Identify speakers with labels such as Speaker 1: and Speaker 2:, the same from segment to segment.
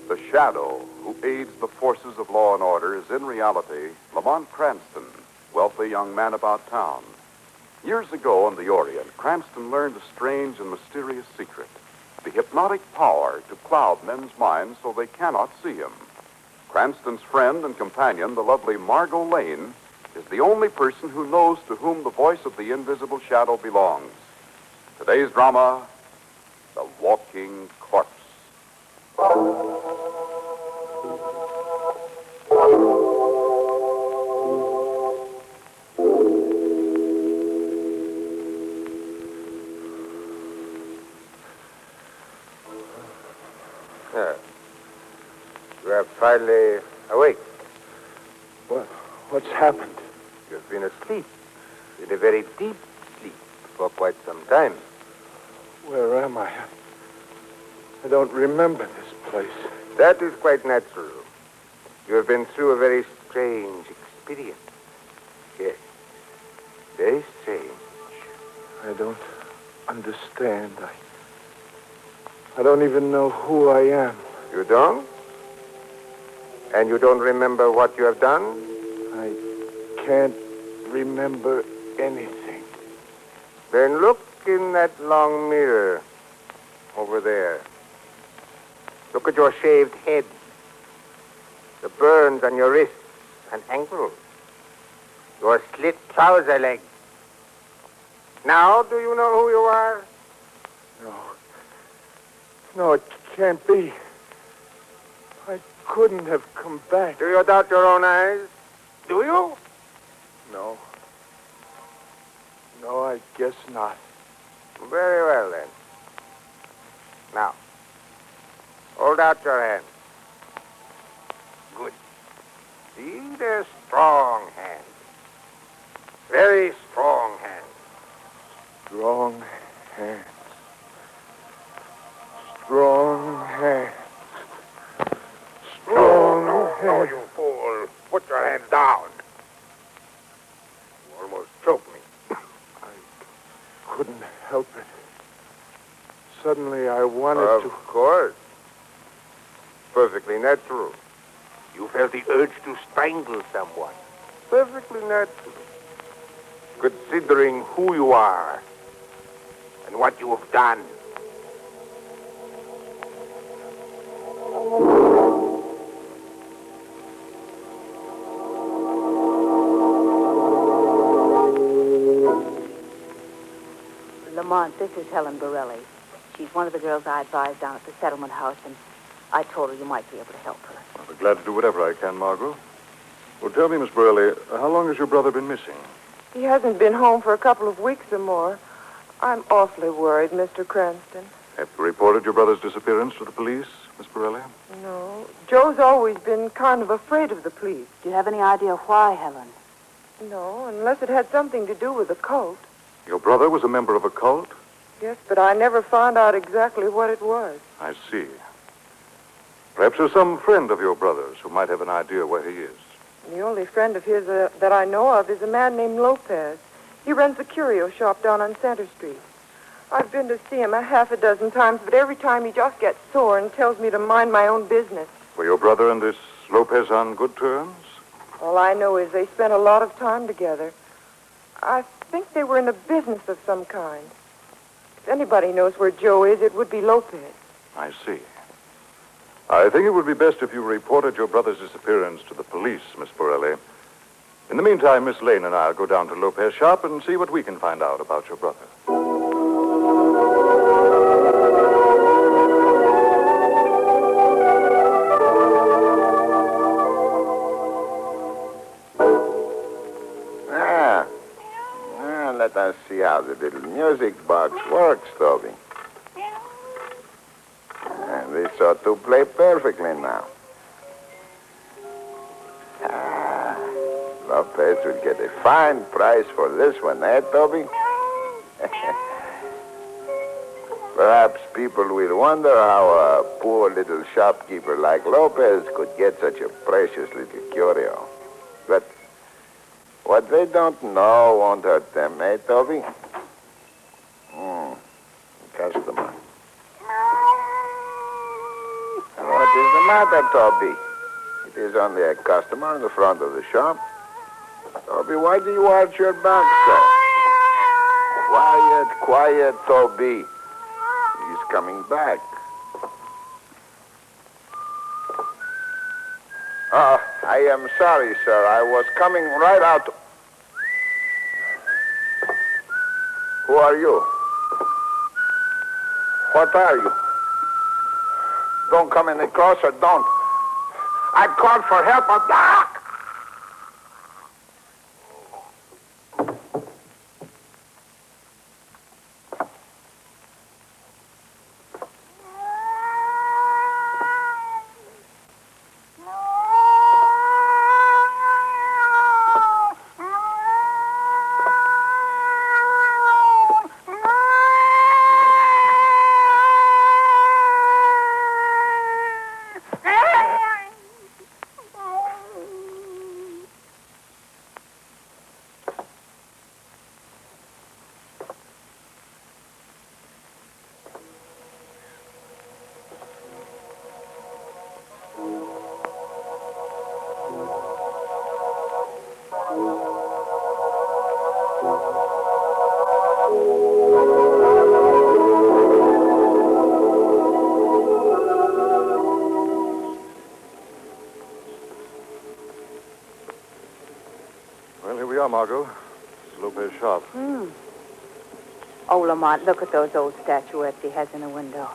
Speaker 1: The shadow who aids the forces of law and order is in reality Lamont Cranston, wealthy young man about town. Years ago in the Orient, Cranston learned a strange and mysterious secret, the hypnotic power to cloud men's minds so they cannot see him. Cranston's friend and companion, the lovely Margot Lane, is the only person who knows to whom the voice of the invisible shadow belongs. Today's drama, The Walking Corpse.
Speaker 2: You are finally awake.
Speaker 3: What's happened?
Speaker 2: You've been asleep, in a very deep sleep, for quite some time.
Speaker 3: Where am I? I don't remember this place.
Speaker 2: That is quite natural. You have been through a very strange experience. Yes, very strange.
Speaker 3: I don't understand. I don't even know who I am.
Speaker 2: You don't? And you don't remember what you have done?
Speaker 3: I can't remember anything.
Speaker 2: Then look in that long mirror over there. Look at your shaved head, the burns on your wrists and ankles, your slit trouser legs. Now, do you know who you are?
Speaker 3: No, it can't be. I couldn't have come back.
Speaker 2: Do you doubt your own eyes? Do you?
Speaker 3: No, I guess not.
Speaker 2: Very well, then. Now, hold out your hand. Good. See, they're strong hands. Very strong hands.
Speaker 3: Strong hands. Strong hands.
Speaker 2: No, you fool. Put your hands down. You almost choked me.
Speaker 3: I couldn't help it. Suddenly I wanted to...
Speaker 2: Of course. Perfectly natural. You felt the urge to strangle someone. Perfectly natural. Considering who you are and what you have done.
Speaker 4: Lamont, this is Helen Borelli. She's one of the girls I advised down at the settlement house, and I told her you might be able to help her.
Speaker 5: I'll be glad to do whatever I can, Margot. Well, tell me, Miss Borelli, how long has your brother been missing?
Speaker 6: He hasn't been home for a couple of weeks or more. I'm awfully worried, Mr. Cranston.
Speaker 5: Have you reported your brother's disappearance to the police, Miss Borelli?
Speaker 6: No. Joe's always been kind of afraid of the police.
Speaker 4: Do you have any idea why, Helen?
Speaker 6: No, unless it had something to do with the cult.
Speaker 5: Your brother was a member of a cult?
Speaker 6: Yes, but I never found out exactly what it was.
Speaker 5: I see. Perhaps there's some friend of your brother's who might have an idea where he is.
Speaker 6: The only friend of his that I know of is a man named Lopez. He runs a curio shop down on Center Street. I've been to see him a half a dozen times, but every time he just gets sore and tells me to mind my own business.
Speaker 5: Were your brother and this Lopez on good terms?
Speaker 6: All I know is they spent a lot of time together. I think they were in a business of some kind. If anybody knows where Joe is, it would be Lopez.
Speaker 5: I see. I think it would be best if you reported your brother's disappearance to the police, Miss Borelli. In the meantime, Miss Lane and I'll go down to Lopez's shop and see what we can find out about your brother.
Speaker 2: Let us see how the little music box works, Toby. And this ought to play perfectly now. Lopez will get a fine price for this one, eh, Toby? Perhaps people will wonder how a poor little shopkeeper like Lopez could get such a precious little cure. They don't know. Won't hurt them, eh, Toby? Customer. What is the matter, Toby? It is only a customer in the front of the shop. Toby, why do you arch your back so? Quiet, Toby. He's coming back. I am sorry, sir. I was coming right out. Who are you? What are you? Don't come any closer, don't. I called for help.
Speaker 5: Well, here we are, Margot. This is Lopez's shop.
Speaker 4: Oh, Lamont, look at those old statuettes he has in the window.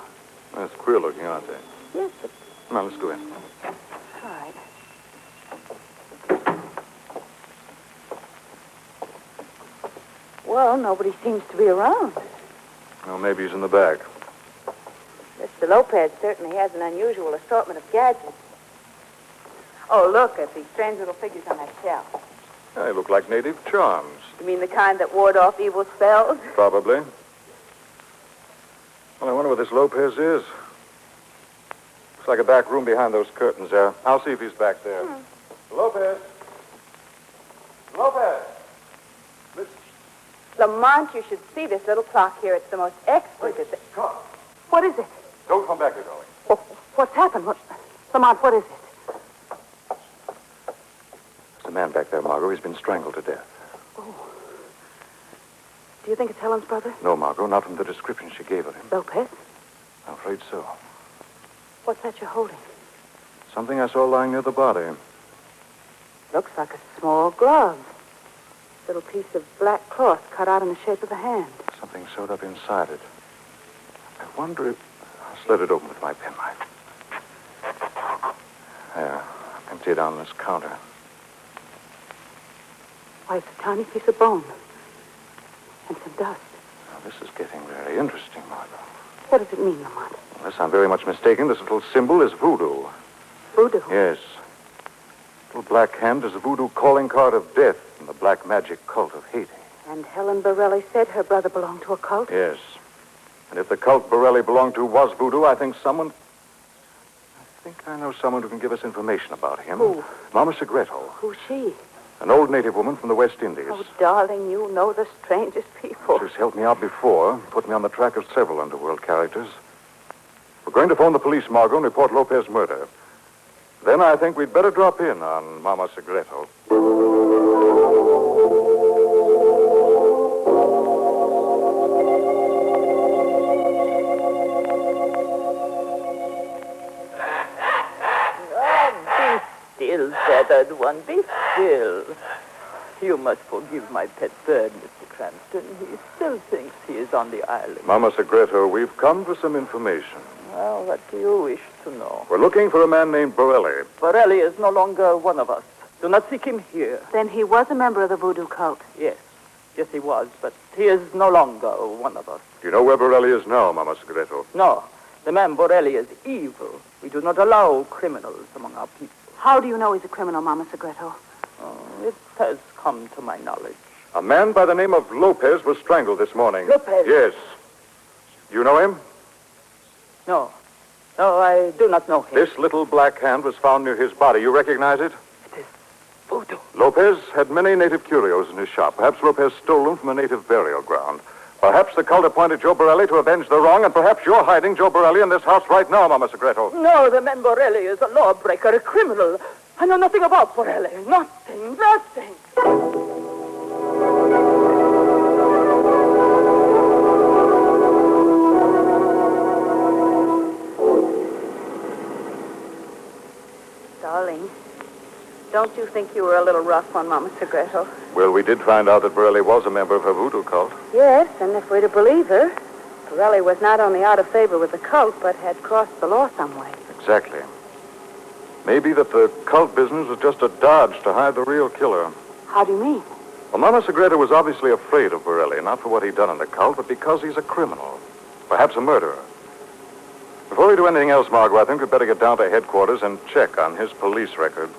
Speaker 5: That's queer looking, aren't they?
Speaker 4: Yes, but...
Speaker 5: Come on, let's go in.
Speaker 4: All right. Well, nobody seems to be around.
Speaker 5: Well, maybe he's in the back.
Speaker 4: Mr. Lopez certainly has an unusual assortment of gadgets. Oh, look at these strange little figures on that shelf.
Speaker 5: They look like native charms.
Speaker 4: You mean the kind that ward off evil spells?
Speaker 5: Probably. Well, I wonder what this Lopez is. Looks like a back room behind those curtains there. I'll see if he's back there. Lopez! Lopez! Listen.
Speaker 4: Lamont, you should see this little clock here. It's the most exquisite...
Speaker 5: Come on.
Speaker 4: What is it?
Speaker 5: Don't come back here, darling.
Speaker 4: Oh, what's happened? Lamont, what is it?
Speaker 5: There's a man back there, Margot. He's been strangled to death.
Speaker 4: Do you think it's Helen's brother?
Speaker 5: No, Margot, not from the description she gave of him.
Speaker 4: Lopez?
Speaker 5: I'm afraid so.
Speaker 4: What's that you're holding?
Speaker 5: Something I saw lying near the body.
Speaker 4: Looks like a small glove. Little piece of black cloth cut out in the shape of a hand.
Speaker 5: Something sewed up inside it. I wonder if... I'll slit it open with my penknife. There. Empty it on this counter.
Speaker 4: Why, it's a tiny piece of bone. And some dust.
Speaker 5: Now, this is getting very interesting, Margot.
Speaker 4: What does it mean, Lamont?
Speaker 5: Unless I'm very much mistaken, this little symbol is voodoo.
Speaker 4: Voodoo?
Speaker 5: Yes. The little black hand is the voodoo calling card of death in the black magic cult of Haiti.
Speaker 4: And Helen Borelli said her brother belonged to a cult?
Speaker 5: Yes. And if the cult Borelli belonged to was voodoo, I think I know someone who can give us information about him.
Speaker 4: Who?
Speaker 5: Mama Segreto.
Speaker 4: Who's she?
Speaker 5: An old native woman from the West Indies.
Speaker 4: Oh, darling, you know the strangest people.
Speaker 5: She's helped me out before, put me on the track of several underworld characters. We're going to phone the police, Margot, and report Lopez's murder. Then I think we'd better drop in on Mama Segreto.
Speaker 7: Still, feathered one, be still. You must forgive my pet bird, Mr. Cranston. He still thinks he is on the island.
Speaker 5: Mama Segreto, we've come for some information.
Speaker 7: Well, what do you wish to know?
Speaker 5: We're looking for a man named Borelli.
Speaker 7: Borelli is no longer one of us. Do not seek him here.
Speaker 4: Then he was a member of the voodoo cult.
Speaker 7: Yes. Yes, he was, but he is no longer one of us.
Speaker 5: Do you know where Borelli is now, Mama Segreto?
Speaker 7: No. The man Borelli is evil. We do not allow criminals among our people.
Speaker 4: How do you know he's a criminal, Mama Segreto?
Speaker 7: It has come to my knowledge.
Speaker 5: A man by the name of Lopez was strangled this morning.
Speaker 7: Lopez?
Speaker 5: Yes. Do you know him?
Speaker 7: No. No, I do not know him.
Speaker 5: This little black hand was found near his body. You recognize it?
Speaker 7: It is voodoo.
Speaker 5: Lopez had many native curios in his shop. Perhaps Lopez stole them from a native burial ground. Perhaps the cult appointed Joe Borelli to avenge the wrong, and perhaps you're hiding Joe Borelli in this house right now, Mama Segreto.
Speaker 7: No, the man Borelli is a lawbreaker, a criminal. I know nothing about Borelli. Nothing.
Speaker 4: Darling, don't you think you were a little rough on Mama Segreto?
Speaker 5: Well, we did find out that Borelli was a member of her voodoo cult.
Speaker 4: Yes, and if we're to believe her, Borelli was not only out of favor with the cult, but had crossed the law some way.
Speaker 5: Exactly. Maybe that the cult business was just a dodge to hide the real killer.
Speaker 4: How do you mean?
Speaker 5: Well, Mama Segreto was obviously afraid of Borelli, not for what he'd done in the cult, but because he's a criminal. Perhaps a murderer. Before we do anything else, Margot, I think we'd better get down to headquarters and check on his police record.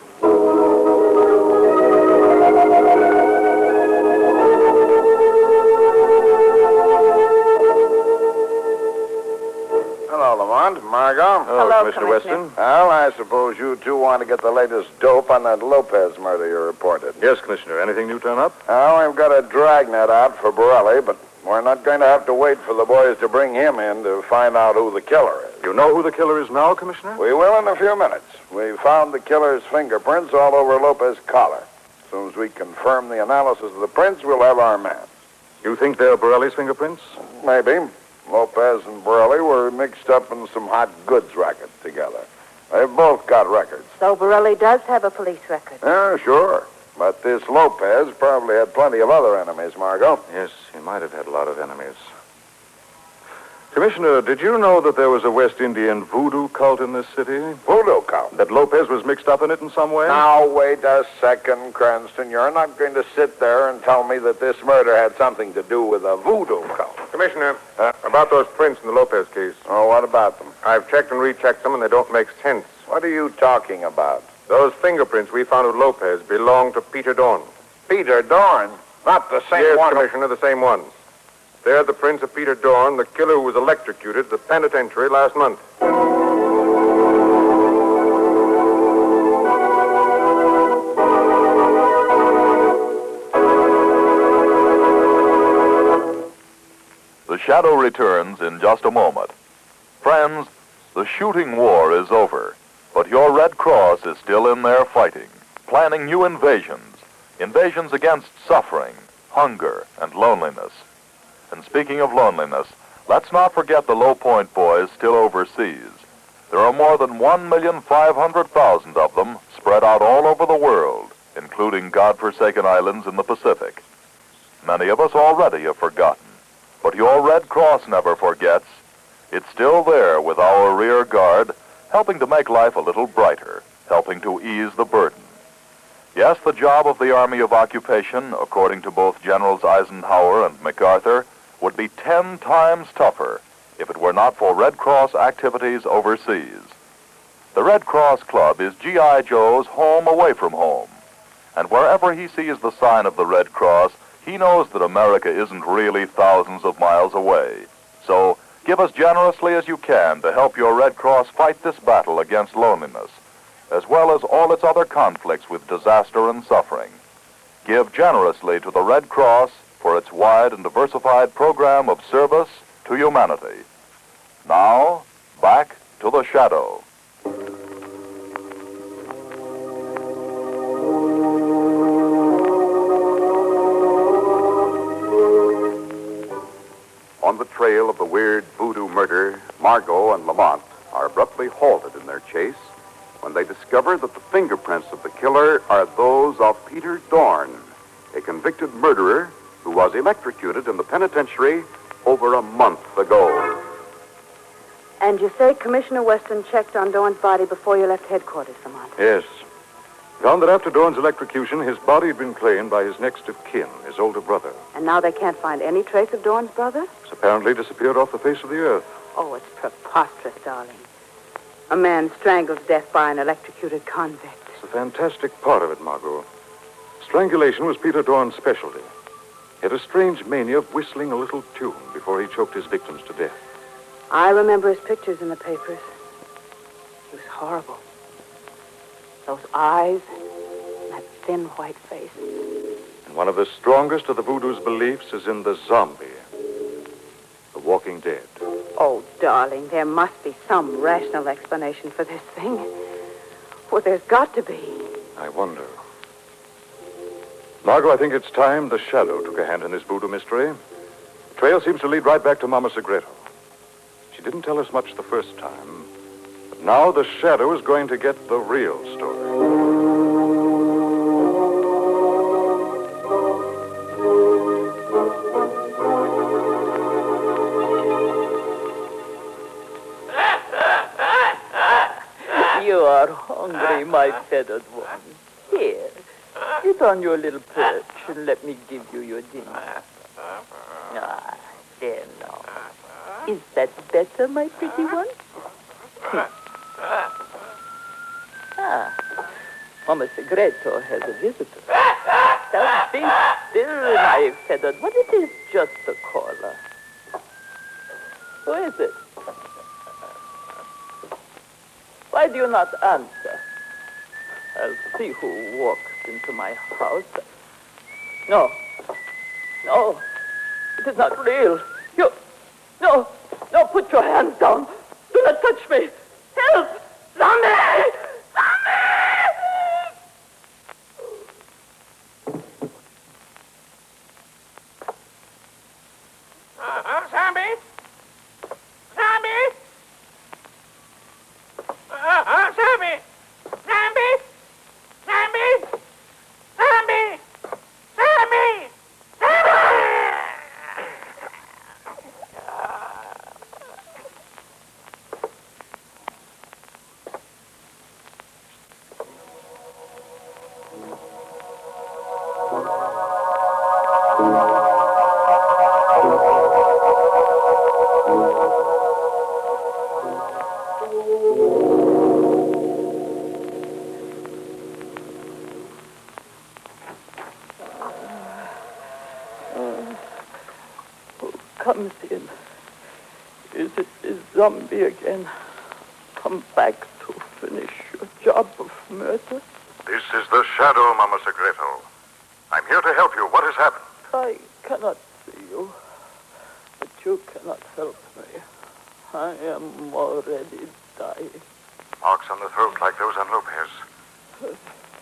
Speaker 3: Hello, Lamont. Margot.
Speaker 4: Hello,
Speaker 5: Mr.
Speaker 4: Commissioner.
Speaker 5: Weston.
Speaker 3: Well, I suppose you two want to get the latest dope on that Lopez murder you reported.
Speaker 5: Yes, Commissioner. Anything new turn up?
Speaker 3: Well, we've got a dragnet out for Borelli, but we're not going to have to wait for the boys to bring him in to find out who the killer is.
Speaker 5: You know who the killer is now, Commissioner?
Speaker 3: We will in a few minutes. We found the killer's fingerprints all over Lopez's collar. As soon as we confirm the analysis of the prints, we'll have our man.
Speaker 5: You think they're Borelli's fingerprints?
Speaker 3: Maybe. Lopez and Borelli were mixed up in some hot goods racket together. They've both got records.
Speaker 4: So Borelli does have a police record.
Speaker 3: Yeah, sure. But this Lopez probably had plenty of other enemies, Margot.
Speaker 5: Yes, he might have had a lot of enemies. Commissioner, did you know that there was a West Indian voodoo cult in this city?
Speaker 3: Voodoo cult.
Speaker 5: That Lopez was mixed up in it in some way?
Speaker 3: Now, wait a second, Cranston. You're not going to sit there and tell me that this murder had something to do with a voodoo cult.
Speaker 2: Commissioner, about those prints in the Lopez case.
Speaker 3: Oh, what about them?
Speaker 2: I've checked and rechecked them, and they don't make sense.
Speaker 3: What are you talking about?
Speaker 2: Those fingerprints we found with Lopez belong to Peter Dorn.
Speaker 3: Peter Dorn? Not the same
Speaker 2: Yes,
Speaker 3: one.
Speaker 2: Commissioner, the same ones. They're the prints of Peter Dorn, the killer who was electrocuted at the penitentiary last month.
Speaker 8: The Shadow returns in just a moment. Friends, the shooting war is over, but your Red Cross is still in there fighting, planning new invasions against suffering, hunger, and loneliness. And speaking of loneliness, let's not forget the Low Point boys still overseas. There are more than 1,500,000 of them spread out all over the world, including godforsaken islands in the Pacific. Many of us already have forgotten, but your Red Cross never forgets. It's still there with our rear guard, helping to make life a little brighter, helping to ease the burden. Yes, the job of the Army of Occupation, according to both Generals Eisenhower and MacArthur, would be 10 times tougher if it were not for Red Cross activities overseas. The Red Cross Club is G.I. Joe's home away from home. And wherever he sees the sign of the Red Cross, he knows that America isn't really thousands of miles away. So give as generously as you can to help your Red Cross fight this battle against loneliness, as well as all its other conflicts with disaster and suffering. Give generously to the Red Cross for its wide and diversified program of service to humanity. Now, back to the Shadow.
Speaker 1: On the trail of the weird voodoo murder, Margot and Lamont are abruptly halted in their chase when they discover that the fingerprints of the killer are those of Peter Dorn, a convicted murderer who was electrocuted in the penitentiary over a month ago.
Speaker 4: And you say Commissioner Weston checked on Dorn's body before you left headquarters, Lamont?
Speaker 5: Yes. Found that after Dorn's electrocution, his body had been claimed by his next of kin, his older brother.
Speaker 4: And now they can't find any trace of Dorn's brother?
Speaker 5: He's apparently disappeared off the face of the earth.
Speaker 4: Oh, it's preposterous, darling. A man strangled to death by an electrocuted convict.
Speaker 5: It's a fantastic part of it, Margot. Strangulation was Peter Dorn's specialty. He had a strange mania of whistling a little tune before he choked his victims to death.
Speaker 4: I remember his pictures in the papers. He was horrible. Those eyes, that thin white face.
Speaker 5: And one of the strongest of the voodoo's beliefs is in the zombie, the walking dead.
Speaker 4: Oh, darling, there must be some rational explanation for this thing. Well, there's got to be.
Speaker 5: I wonder. Margot, I think it's time the Shadow took a hand in this voodoo mystery. The trail seems to lead right back to Mama Segreto. She didn't tell us much the first time, but now the Shadow is going to get the real story.
Speaker 7: You are hungry, my feathered one. Here, sit on your little perch and let me give you your dinner. Ah, there now. Is that better, my pretty one? Mama Segreto has a visitor. Now be still, my feathered one. It is just a caller. Who is it? Why do you not answer? I'll see who walks into my house. No. No. It is not real. You... No. No, put your hands down. Do not touch me. Help! Zombie!
Speaker 2: Zombie? Zombie? Zombie! Zombie! Zombie! Zombie! Zombie!
Speaker 7: Comes in. Is it the zombie again? Come back to finish your job of murder?
Speaker 5: This is the Shadow, Mama Segreto. I'm here to help you. What has happened?
Speaker 7: I cannot see you, but you cannot help me. I am already dying.
Speaker 5: Marks on the throat like those on Lopez.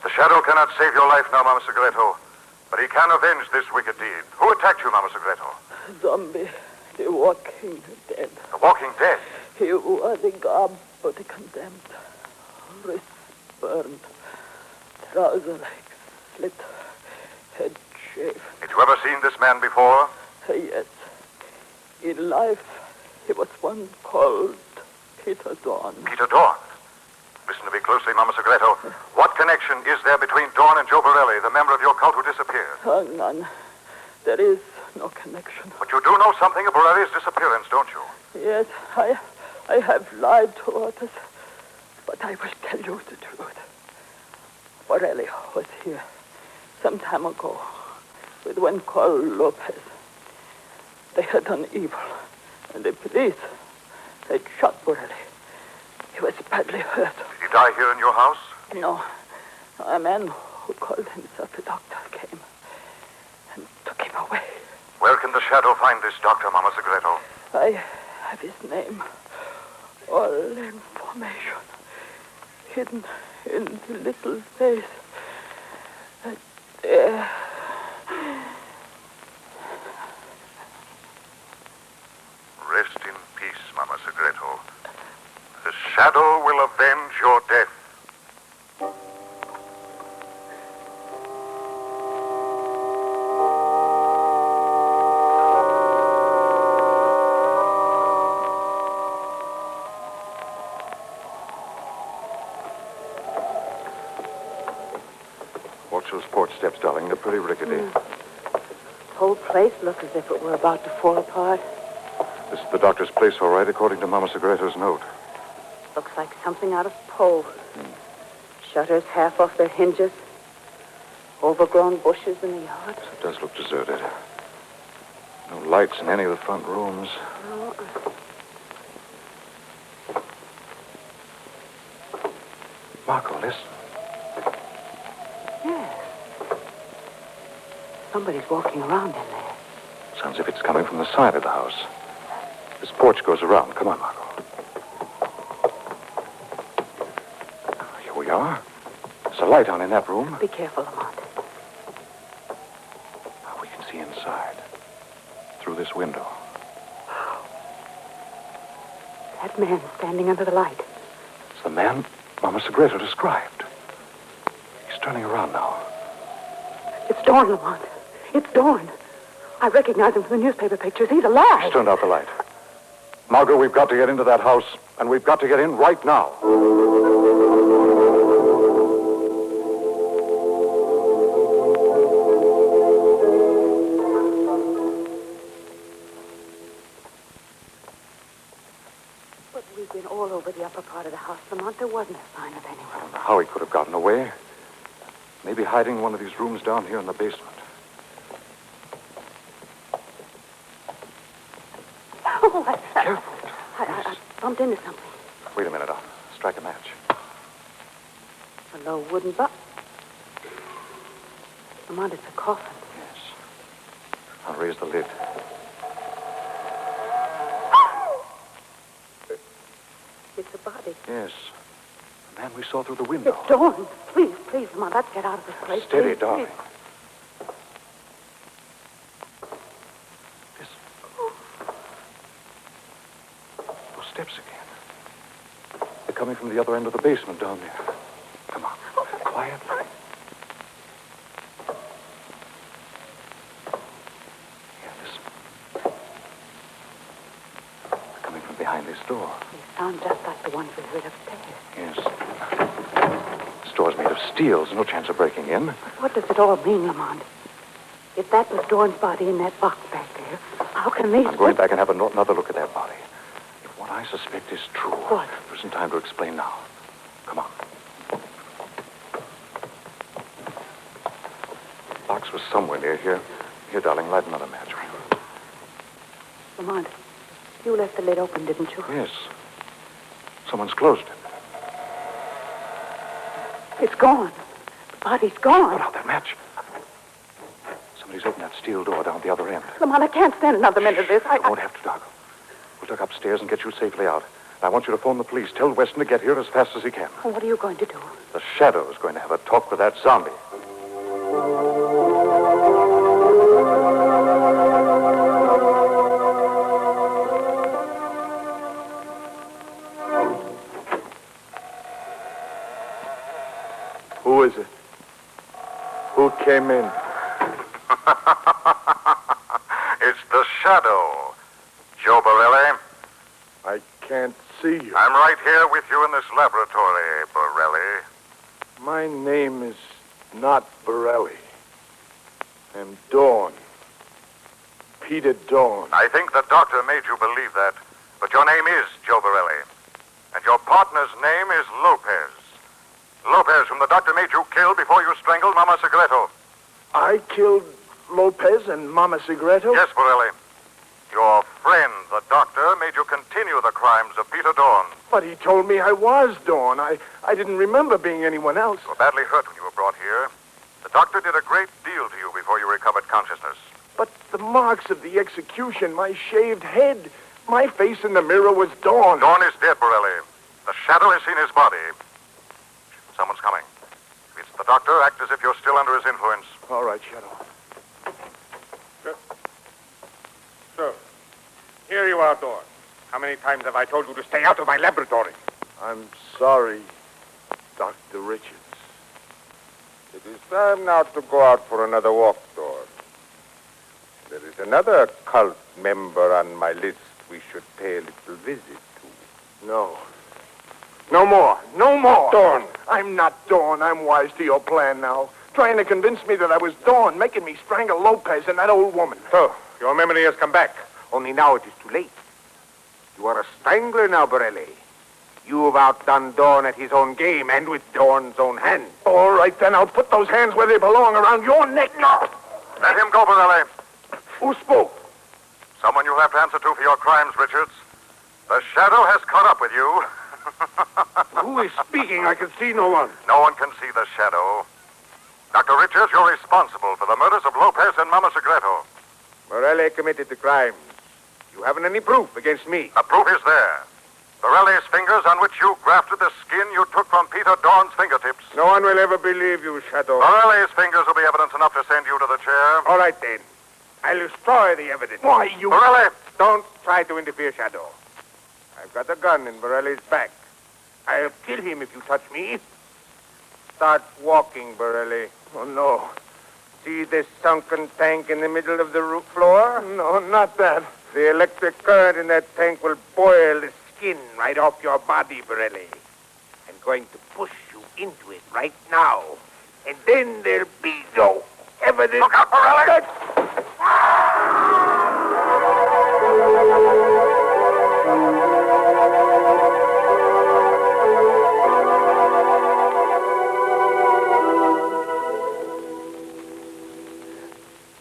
Speaker 5: The Shadow cannot save your life now, Mama Segreto, but he can avenge this wicked deed. Who attacked you, Mama Segreto?
Speaker 7: Zombie, the walking dead.
Speaker 5: The walking dead?
Speaker 7: You are the garb of the condemned. Wrists burned, trouser legs slit, head shaved.
Speaker 5: Had you ever seen this man before?
Speaker 7: Yes. In life, he was one called Peter Dawn.
Speaker 5: Peter Dawn? Listen to me closely, Mama Segreto. What connection is there between Dawn and Joe Borelli, the member of your cult who disappeared?
Speaker 7: None. There is no connection.
Speaker 5: But you do know something of Borelli's disappearance, don't you?
Speaker 7: Yes, I have lied to others, but I will tell you the truth. Borelli was here some time ago with one called Lopez. They had done evil, and the police had shot Borelli. He was badly hurt.
Speaker 5: Did he die here in your house?
Speaker 7: No. A man who called himself a doctor came and took him away.
Speaker 5: Where can the Shadow find this doctor, Mama Segreto?
Speaker 7: I have his name. All information hidden in the little face. There.
Speaker 5: Rest in peace, Mama Segreto. The Shadow will avenge your death. Watch those porch steps, darling. They're pretty rickety.
Speaker 4: Whole place looks as if it were about to fall apart.
Speaker 5: This is the doctor's place, all right, according to Mama Segreto's note.
Speaker 4: Looks like something out of Poe. Shutters half off their hinges. Overgrown bushes in the yard.
Speaker 5: It does look deserted. No lights in any of the front rooms.
Speaker 4: No.
Speaker 5: Marco, listen.
Speaker 4: Yes. Somebody's walking around in there.
Speaker 5: Sounds as if it's coming from the side of the house. This porch goes around. Come on, Margot. Here we are. There's a light on in that room.
Speaker 4: Be careful, Lamont.
Speaker 5: Now we can see inside. Through this window.
Speaker 4: That man standing under the light.
Speaker 5: It's the man Mama Segreto described. He's turning around now.
Speaker 4: It's Dawn, Lamont. It's Dawn. I recognize him from the newspaper pictures. He's alive.
Speaker 5: He's turned out the light. Margot, we've got to get into that house, and we've got to get in right now.
Speaker 4: But we've been all over the upper part of the house, Lamont. There wasn't a sign of anyone.
Speaker 5: I don't know how he could have gotten away. Maybe hiding in one of these rooms down here in the basement.
Speaker 4: Oh,
Speaker 5: Careful.
Speaker 4: I bumped into something.
Speaker 5: Wait a minute. I'll strike a match.
Speaker 4: A low wooden box. Lamont, it's a coffin.
Speaker 5: Yes. I'll raise the lid.
Speaker 4: It's a body.
Speaker 5: Yes. The man we saw through the window.
Speaker 4: It's Dawn. Please, please, Lamont, let's get out of this place.
Speaker 5: Steady,
Speaker 4: please,
Speaker 5: darling.
Speaker 4: please.
Speaker 5: Those steps again. They're coming from the other end of the basement down there. Come on. Quiet. Yeah, listen. They're coming from behind this door.
Speaker 4: They sound just like the ones we heard upstairs.
Speaker 5: Yes. This door's made of steel. There's no chance of breaking in.
Speaker 4: What does it all mean, Lamont? If that was Dawn's body in that box back there, how can these...
Speaker 5: I'm going back and have another look at that body. If what I suspect is true...
Speaker 4: What?
Speaker 5: There isn't time to explain now. Come on. The box was somewhere near here. Here, darling, light another match.
Speaker 4: Lamont, you left the lid open, didn't you?
Speaker 5: Yes. Someone's closed it.
Speaker 4: It's gone. The body's gone.
Speaker 5: Put out that match. Somebody's opened that steel door down at the other end.
Speaker 4: Lamont, I can't stand another minute of this.
Speaker 5: You won't have to, Dargo. We'll duck upstairs and get you safely out. And I want you to phone the police. Tell Weston to get here as fast as he can.
Speaker 4: Well, what are you going to do?
Speaker 5: The Shadow is going to have a talk with that zombie.
Speaker 2: Who is it? Who came in?
Speaker 3: It's the Shadow. Joe Borelli.
Speaker 2: I can't see you.
Speaker 3: I'm right here with you in this laboratory, Borelli.
Speaker 2: My name is not Borelli. I'm Dawn. Peter Dawn.
Speaker 3: I think the doctor made you believe that, but your name is Joe Borelli. And your partner's name is Lopez. Lopez, whom the doctor made you kill before you strangled Mama Segreto.
Speaker 2: I killed Lopez and Mama Segreto?
Speaker 3: Yes, Borelli. Your friend, the doctor, made you continue the crimes of Peter Dawn.
Speaker 2: But he told me I was Dawn. I didn't remember being anyone else.
Speaker 3: You were badly hurt when you were brought here. The doctor did a great deal to you before you recovered consciousness.
Speaker 2: But the marks of the execution, my shaved head, my face in the mirror was Dawn.
Speaker 3: Dawn is dead, Borelli. The Shadow has seen his body. Someone's coming. If it's the doctor, act as if you're still under his influence.
Speaker 2: All right, Shadow.
Speaker 9: So, here you are, Dawn. How many times have I told you to stay out of my laboratory?
Speaker 2: I'm sorry, Dr. Richards.
Speaker 9: It is time now to go out for another walk, Dawn. There is another cult member on my list we should pay a little visit to.
Speaker 2: No. No more. No more.
Speaker 9: Dawn.
Speaker 2: I'm not Dawn. I'm wise to your plan now. Trying to convince me that I was Dawn, making me strangle Lopez and that old woman.
Speaker 9: So, your memory has come back. Only now it is too late. You are a strangler now, Borelli. You've outdone Dawn at his own game and with Dawn's own hand.
Speaker 2: All right, then. I'll put those hands where they belong, around your neck. No.
Speaker 3: Let him go, Borelli.
Speaker 2: Who spoke?
Speaker 3: Someone you have to answer to for your crimes, Richards. The Shadow has caught up with you.
Speaker 9: Who is speaking? I can see no one.
Speaker 3: No one can see the Shadow. Dr. Richards, you're responsible for the murders of Lopez and
Speaker 9: Borelli committed the crimes. You haven't any proof against me.
Speaker 3: The proof is there. Borelli's fingers on which you grafted the skin you took from Peter Dorn's fingertips.
Speaker 9: No one will ever believe you, Shadow.
Speaker 3: Borelli's fingers will be evidence enough to send you to the chair.
Speaker 9: All right, then. I'll destroy the evidence.
Speaker 2: Why, you...
Speaker 3: Borelli!
Speaker 9: Don't try to interfere, Shadow. I've got a gun in Borelli's back. I'll kill him if you touch me. Start walking, Borelli.
Speaker 2: Oh, no.
Speaker 9: See this sunken tank in the middle of the roof floor?
Speaker 2: No, not that.
Speaker 9: The electric current in that tank will boil the skin right off your body, Borelli. I'm going to push you into it right now. And then there'll be no evidence.
Speaker 3: Look out, Borelli!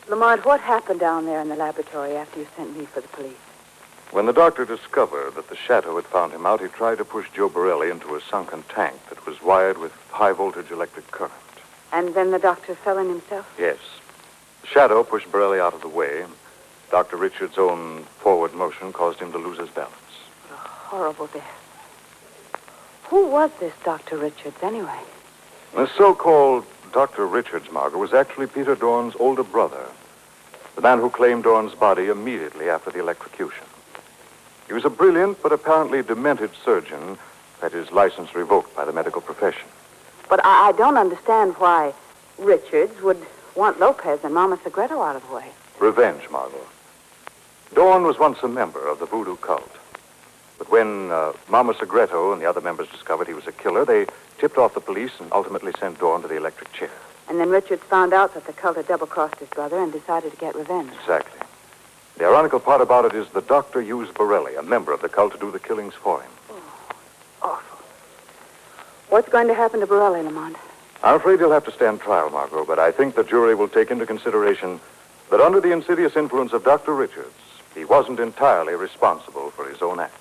Speaker 4: Lamont, what happened down there in the laboratory after you sent me for the police?
Speaker 5: When the doctor discovered that the shadow had found him out, he tried to push Joe Borelli into a sunken tank that was wired with high-voltage electric current.
Speaker 4: And then the doctor fell in himself?
Speaker 5: Yes. The shadow pushed Borelli out of the way. Dr. Richards' own forward motion caused him to lose his balance.
Speaker 4: What a horrible death. Who was this Dr. Richards, anyway?
Speaker 5: The so-called Dr. Richards, Margot, was actually Peter Dorn's older brother, the man who claimed Dorn's body immediately after the electrocution. He was a brilliant but apparently demented surgeon, had his license revoked by the medical profession.
Speaker 4: But I don't understand why Richards would want Lopez and Mama Segreto out of the way.
Speaker 5: Revenge, Margot. Dorn was once a member of the voodoo cult. But when Mama Segreto and the other members discovered he was a killer, they tipped off the police and ultimately sent Dorn to the electric chair.
Speaker 4: And then Richards found out that the cult had double-crossed his brother and decided to get revenge.
Speaker 5: Exactly. The ironical part about it is the doctor used Borelli, a member of the cult, to do the killings for him.
Speaker 4: Oh, awful. What's going to happen to Borelli, Lamont?
Speaker 5: I'm afraid he'll have to stand trial, Margot, but I think the jury will take into consideration that under the insidious influence of Dr. Richards, he wasn't entirely responsible for his own acts.